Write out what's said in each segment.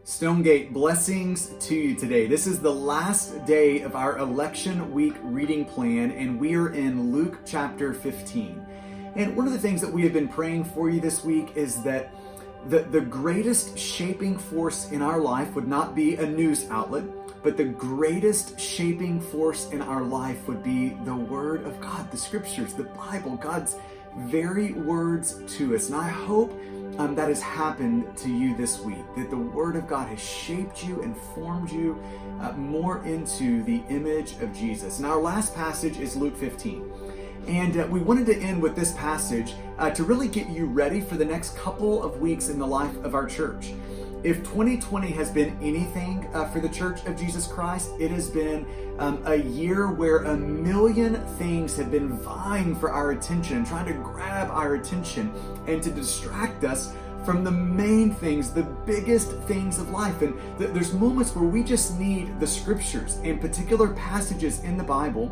Stonegate, blessings to you today. This is the last day of our election week reading plan, and we are in Luke chapter 15. And one of the things that we have been praying for you this week is that the greatest shaping force in our life would not be a news outlet, but the greatest shaping force in our life would be the Word of God, the Scriptures, the Bible, God's very words to us. And I hope that has happened to you this week, that the Word of God has shaped you and formed you more into the image of Jesus. And our last passage is Luke 15. And we wanted to end with this passage to really get you ready for the next couple of weeks in the life of our church. If 2020 has been anything for the Church of Jesus Christ, it has been a year where a million things have been vying for our attention, trying to grab our attention and to distract us from the main things, the biggest things of life. And there's moments where we just need the Scriptures and particular passages in the Bible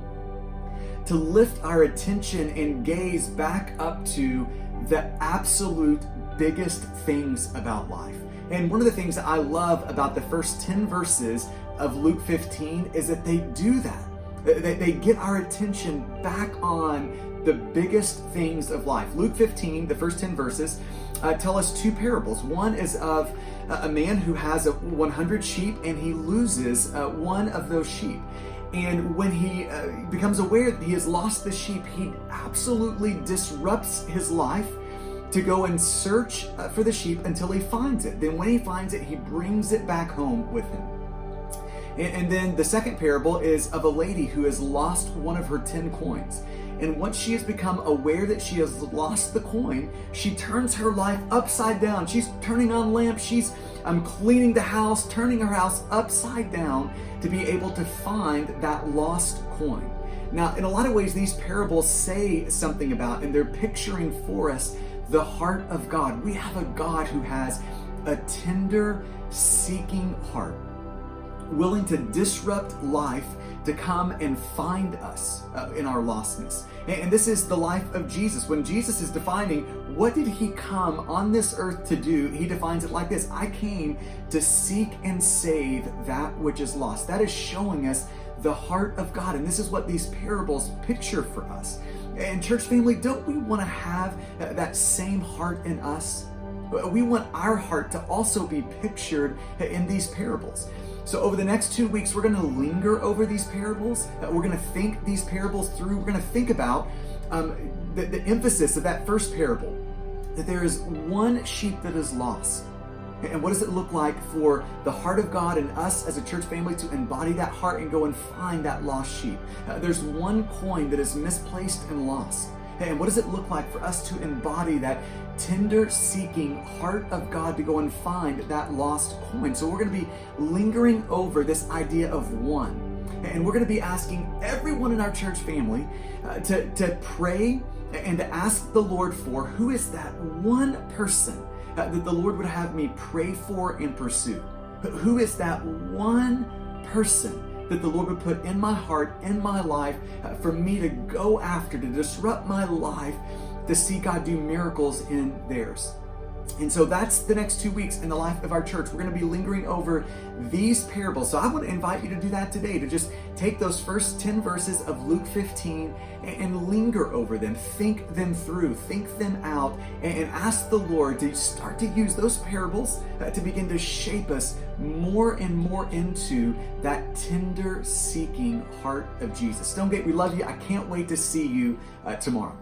to lift our attention and gaze back up to the absolute biggest things about life. And one of the things that I love about the first 10 verses of Luke 15 is that they do that. They get our attention back on the biggest things of life. Luke 15, the first 10 verses, tell us two parables. One is of a man who has 100 sheep and he loses one of those sheep. And when he becomes aware that he has lost the sheep, he absolutely disrupts his life to go and search for the sheep until he finds it. Then when he finds it, he brings it back home with him. And then the second parable is of a lady who has lost one of her 10 coins. And once she has become aware that she has lost the coin, she turns her life upside down. She's turning on lamps. She's cleaning the house, turning her house upside down to be able to find that lost coin. Now, in a lot of ways, these parables say something about, and they're picturing for us the heart of God. We have a God who has a tender, seeking heart, willing to disrupt life to come and find us in our lostness. And this is the life of Jesus. When Jesus is defining what did he come on this earth to do, he defines it like this: I came to seek and save that which is lost. That is showing us the heart of God. And this is what these parables picture for us. And church family, don't we want to have that same heart in us? We want our heart to also be pictured in these parables. So over the next 2 weeks, we're going to linger over these parables. We're going to think these parables through. We're going to think about the emphasis of that first parable, that there is one sheep that is lost. And what does it look like for the heart of God and us as a church family to embody that heart and go and find that lost sheep? There's one coin that is misplaced and lost. And what does it look like for us to embody that tender, seeking heart of God to go and find that lost coin? So we're going to be lingering over this idea of one. And we're going to be asking everyone in our church family to pray and to ask the Lord for who is that one person that the Lord would have me pray for and pursue. Who is that one person that the Lord would put in my heart, in my life, for me to go after, to disrupt my life, to see God do miracles in theirs. And so that's the next 2 weeks in the life of our church. We're going to be lingering over these parables. So I want to invite you to do that today, to just take those first 10 verses of Luke 15 and linger over them, think them through, think them out, and ask the Lord to start to use those parables to begin to shape us more and more into that tender, seeking heart of Jesus. Stonegate, we love you. I can't wait to see you tomorrow.